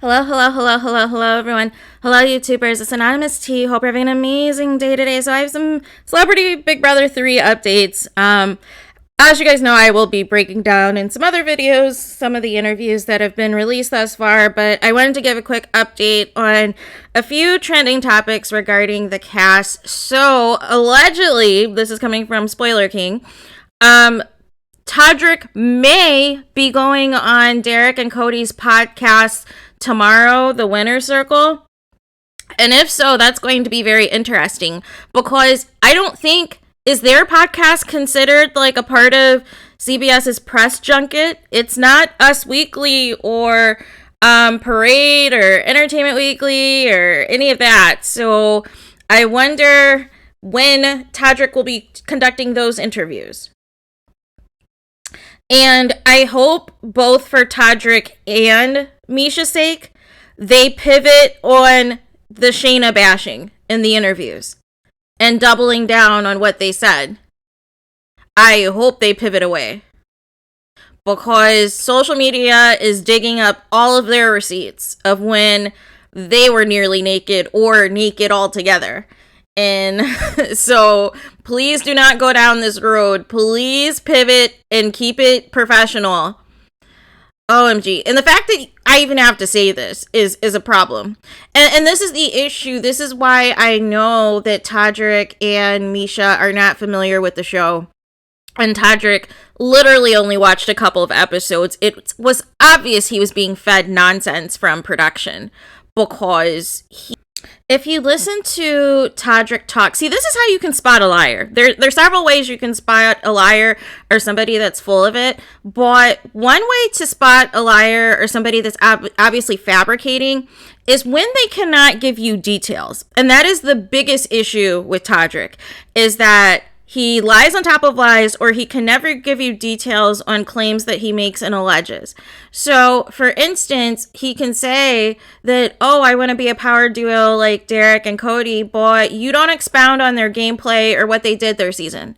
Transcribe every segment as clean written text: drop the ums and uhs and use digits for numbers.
Hello, everyone. Hello, YouTubers. It's Anonymous T. Hope you're having an amazing day today. So I have some Celebrity Big Brother 3 updates. As you guys know, I will be breaking down in some other videos some of the interviews that have been released thus far, but I wanted to give a quick update on a few trending topics regarding the cast. So, allegedly, this is coming from Spoiler King, Todrick may be going on Derrick and Cody's podcast tomorrow, The Winner's Circle. And if so, that's going to be very interesting because I don't think, is their podcast considered like a part of CBS's press junket? It's not Us Weekly or Parade or Entertainment Weekly or any of that. So I wonder when Todrick will be conducting those interviews. And I hope both for Todrick and Misha's sake, they pivot on the Shanna bashing in the interviews and doubling down on what they said. I hope they pivot away because social media is digging up all of their receipts of when they were nearly naked or naked altogether. And so please do not go down this road. Please pivot and keep it professional. OMG. And the fact that I even have to say this is a problem. And this is the issue. This is why I know that Todrick and Misha are not familiar with the show. And Todrick literally only watched a couple of episodes. It was obvious he was being fed nonsense from production because if you listen to Todrick talk, see, this is how you can spot a liar. There's several ways you can spot a liar or somebody that's full of it. But one way to spot a liar or somebody that's obviously fabricating is when they cannot give you details. And that is the biggest issue with Todrick, is that he lies on top of lies, or he can never give you details on claims that he makes and alleges. So, for instance, he can say that, oh, I want to be a power duo like Derrick and Cody, but you don't expound on their gameplay or what they did their season.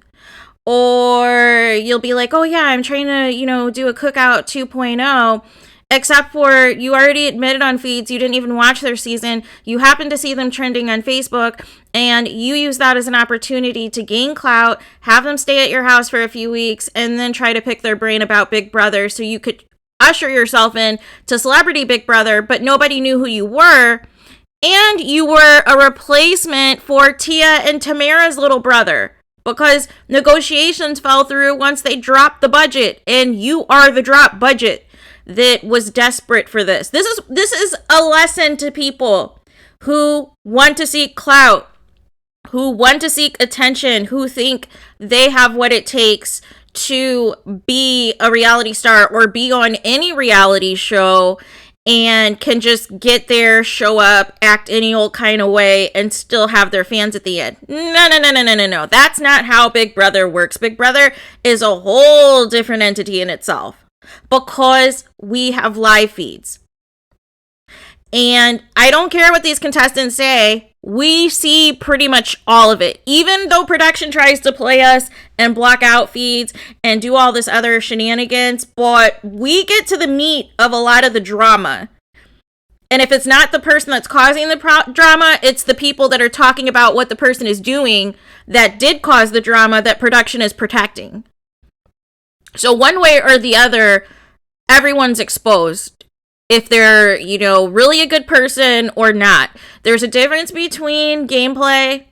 Or you'll be like, oh, yeah, I'm trying to, do a Cookout 2.0. Except for you already admitted on feeds you didn't even watch their season. You happened to see them trending on Facebook, and you use that as an opportunity to gain clout, have them stay at your house for a few weeks, and then try to pick their brain about Big Brother so you could usher yourself in to Celebrity Big Brother, but nobody knew who you were. And you were a replacement for Tia and Tamara's little brother, because negotiations fell through once they dropped the budget, and you are the drop budget that was desperate for this. This is a lesson to people who want to seek clout, who want to seek attention, who think they have what it takes to be a reality star or be on any reality show and can just get there, show up, act any old kind of way, and still have their fans at the end. No. That's not how Big Brother works. Big Brother is a whole different entity in itself, because we have live feeds. And I don't care what these contestants say, we see pretty much all of it. Even though production tries to play us and block out feeds and do all this other shenanigans, but we get to the meat of a lot of the drama. And if it's not the person that's causing the drama, it's the people that are talking about what the person is doing that did cause the drama that production is protecting. So one way or the other, everyone's exposed if they're, really a good person or not. There's a difference between gameplay.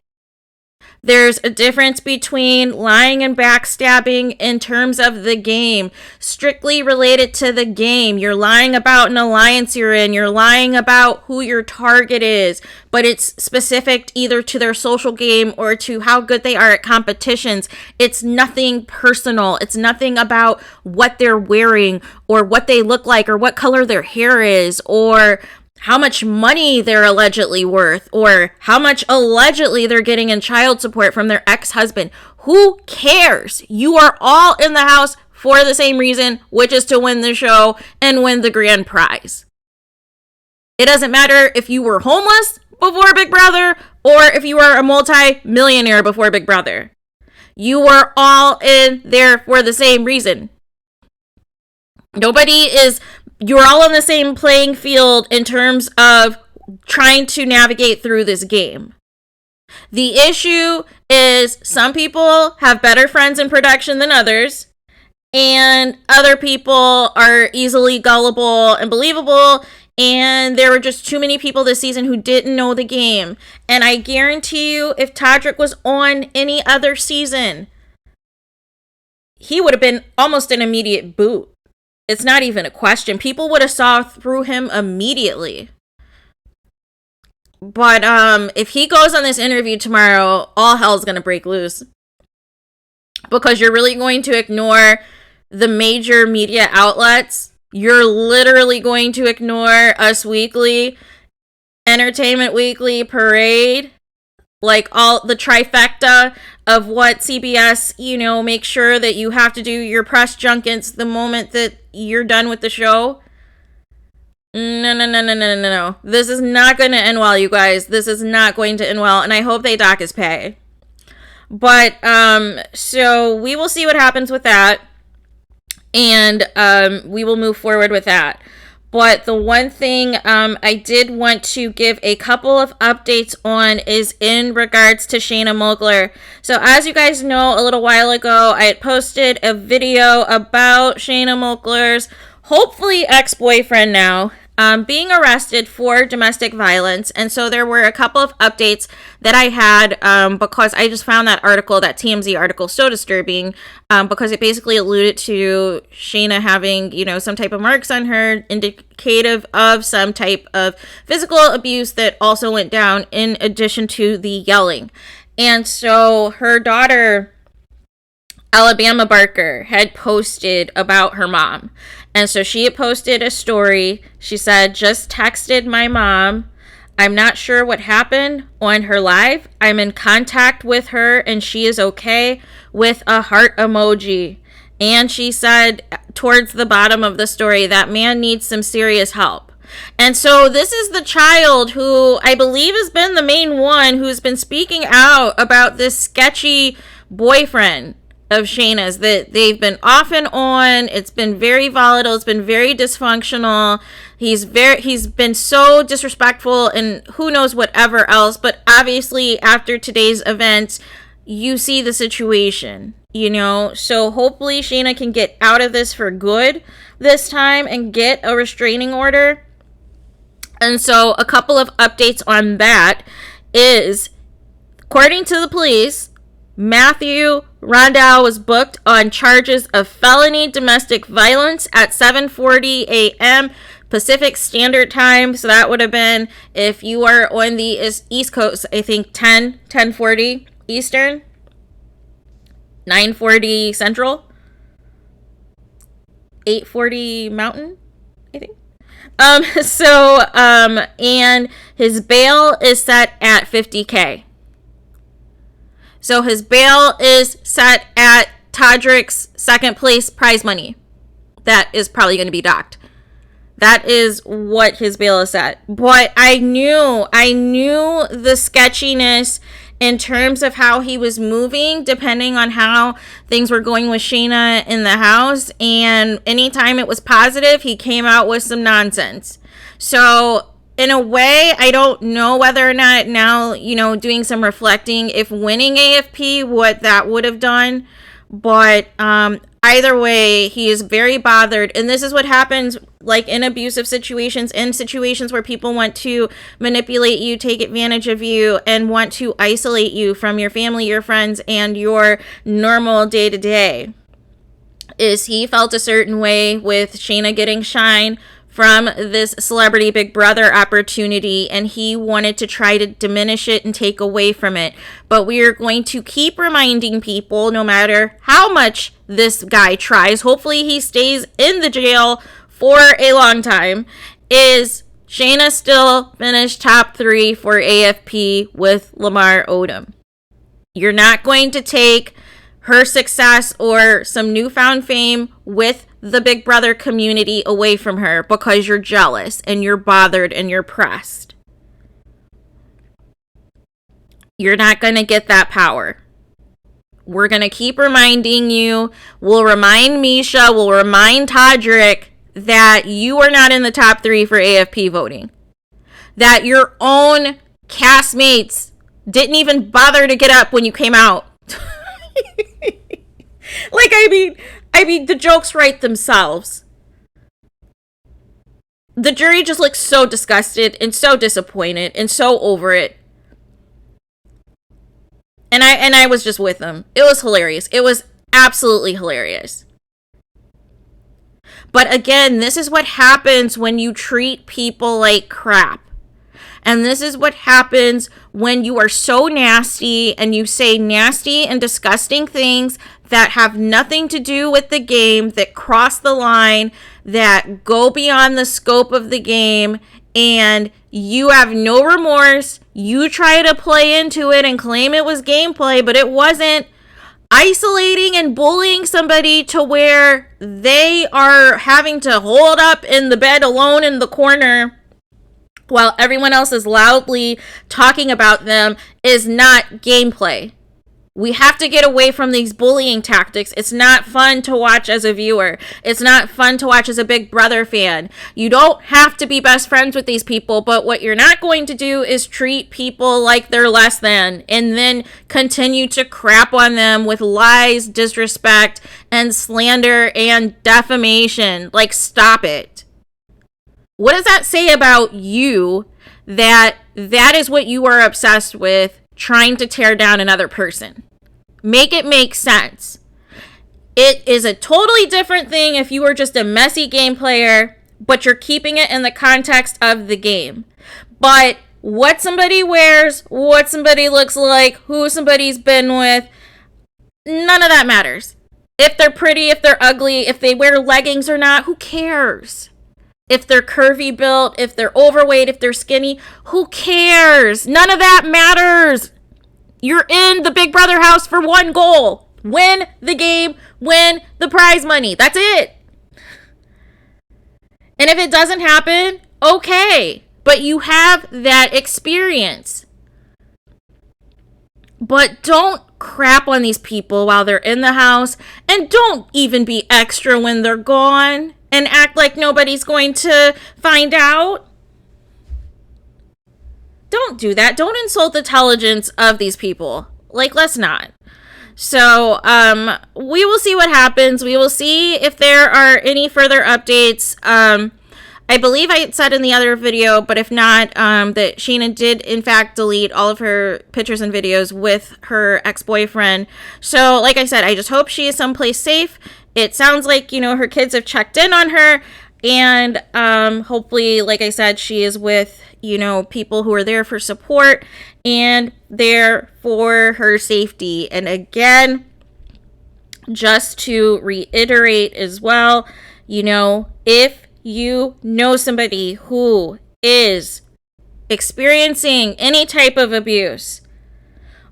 There's a difference between lying and backstabbing in terms of the game, strictly related to the game. You're lying about an alliance you're in. You're lying about who your target is, but it's specific either to their social game or to how good they are at competitions. It's nothing personal. It's nothing about what they're wearing or what they look like or what color their hair is or how much money they're allegedly worth, or how much allegedly they're getting in child support from their ex-husband. Who cares? You are all in the house for the same reason, which is to win the show and win the grand prize. It doesn't matter if you were homeless before Big Brother or if you were a multi-millionaire before Big Brother. You were all in there for the same reason. You're all on the same playing field in terms of trying to navigate through this game. The issue is some people have better friends in production than others, and other people are easily gullible and believable, and there were just too many people this season who didn't know the game. And I guarantee you, if Todrick was on any other season, he would have been almost an immediate boot. It's not even a question. People would have saw through him immediately. But if he goes on this interview tomorrow, all hell's going to break loose. Because you're really going to ignore the major media outlets. You're literally going to ignore Us Weekly, Entertainment Weekly, Parade, like all the trifecta of what CBS, make sure that you have to do your press junkets the moment that you're done with the show. No. This is not going to end well, you guys. This is not going to end well, and I hope they dock his pay. But, so we will see what happens with that, and we will move forward with that. But the one thing I did want to give a couple of updates on is in regards to Shanna MOAKLER. So as you guys know, a little while ago, I had posted a video about Shanna MOAKLER's hopefully ex-boyfriend now being arrested for domestic violence. And so there were a couple of updates that I had because I just found that article, that TMZ article, so disturbing because it basically alluded to Shanna having, some type of marks on her indicative of some type of physical abuse that also went down in addition to the yelling. And so her daughter, Alabama Barker, had posted about her mom. And so she had posted a story. She said, just texted my mom. I'm not sure what happened on her live. I'm in contact with her and she is okay, with a heart emoji. And she said towards the bottom of the story, that man needs some serious help. And so this is the child who I believe has been the main one who's been speaking out about this sketchy boyfriend of Shanna's that they've been off and on. It's been very volatile. It's been very dysfunctional. He's been so disrespectful and who knows whatever else. But obviously after today's events, you see the situation, So hopefully Shanna can get out of this for good this time and get a restraining order. And so a couple of updates on that is, according to the police, Matthew Rondow was booked on charges of felony domestic violence at 7:40 a.m. Pacific Standard Time. So that would have been, if you are on the East Coast, I think 10:40 Eastern, 9:40 Central, 8:40 Mountain, I think. And his bail is set at $50,000. So his bail is set at Todrick's second place prize money. That is probably going to be docked. That is what his bail is at. But I knew the sketchiness in terms of how he was moving, depending on how things were going with Shanna in the house. And anytime it was positive, he came out with some nonsense. So in a way, I don't know whether or not now, doing some reflecting, if winning AFP, what that would have done. But either way, he is very bothered. And this is what happens like in abusive situations, in situations where people want to manipulate you, take advantage of you, and want to isolate you from your family, your friends, and your normal day-to-day. Is he felt a certain way with Shanna getting shine from this celebrity Big Brother opportunity, and he wanted to try to diminish it and take away from it. But we are going to keep reminding people, no matter how much this guy tries, hopefully he stays in the jail for a long time, is Shanna still finished top 3 for AFP with Lamar Odom. You're not going to take her success or some newfound fame with the Big Brother community away from her because you're jealous and you're bothered and you're pressed. You're not going to get that power. We're going to keep reminding you. We'll remind Misha. We'll remind Todrick that you are not in the top 3 for AFP voting. That your own castmates didn't even bother to get up when you came out. Like, I mean, the jokes write themselves. The jury just looks so disgusted and so disappointed and so over it. And I was just with them. It was hilarious. It was absolutely hilarious. But again, this is what happens when you treat people like crap. And this is what happens when you are so nasty and you say nasty and disgusting things that have nothing to do with the game, that cross the line, that go beyond the scope of the game, and you have no remorse. You try to play into it and claim it was gameplay, but it wasn't. Isolating and bullying somebody to where they are having to hold up in the bed alone in the corner while everyone else is loudly talking about them is not gameplay. We have to get away from these bullying tactics. It's not fun to watch as a viewer. It's not fun to watch as a Big Brother fan. You don't have to be best friends with these people, but what you're not going to do is treat people like they're less than and then continue to crap on them with lies, disrespect, and slander and defamation. Like, stop it. What does that say about you that is what you are obsessed with, trying to tear down another person? Make it make sense. It is a totally different thing if you are just a messy game player, but you're keeping it in the context of the game. But what somebody wears, what somebody looks like, who somebody's been with, none of that matters. If they're pretty, if they're ugly, if they wear leggings or not, who cares? If they're curvy built, if they're overweight, if they're skinny, who cares? None of that matters. You're in the Big Brother house for one goal. Win the game, win the prize money. That's it. And if it doesn't happen, okay. But you have that experience. But don't crap on these people while they're in the house. And don't even be extra when they're gone. And act like nobody's going to find out. Don't do that. Don't insult the intelligence of these people. Like, let's not. So, we will see what happens. We will see if there are any further updates. I believe I had said in the other video, but if not, that Shanna did in fact delete all of her pictures and videos with her ex-boyfriend. So, like I said, I just hope she is someplace safe. It sounds like, her kids have checked in on her, and hopefully, like I said, she is with, people who are there for support and there for her safety. And again, just to reiterate as well, if you know somebody who is experiencing any type of abuse,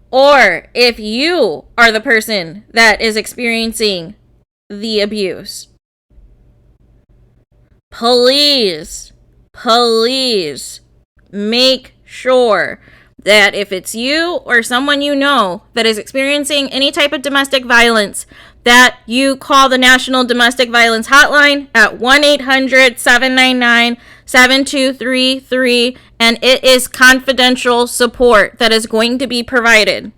or if you are the person that is experiencing the abuse, please make sure that if it's you or someone you know that is experiencing any type of domestic violence, that you call the National Domestic Violence Hotline at 1-800-799-7233, and it is confidential support that is going to be provided.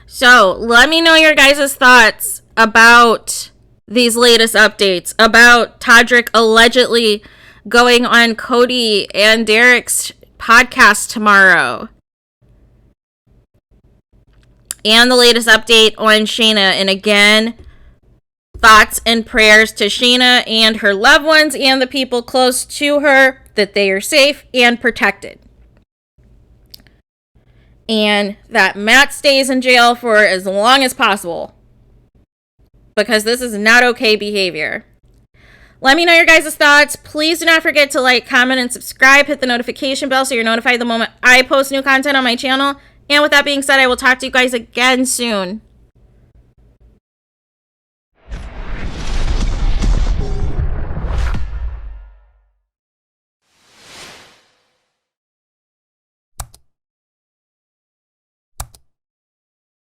So, let me know your guys' thoughts about these latest updates, about Todrick allegedly going on Cody and Derrick's podcast tomorrow, and the latest update on Shanna. And again, thoughts and prayers to Shanna and her loved ones and the people close to her, that they are safe and protected, and that Matt stays in jail for as long as possible, because this is not okay behavior. Let me know your guys' thoughts. Please do not forget to like, comment, and subscribe. Hit the notification bell so you're notified the moment I post new content on my channel. And with that being said, I will talk to you guys again soon.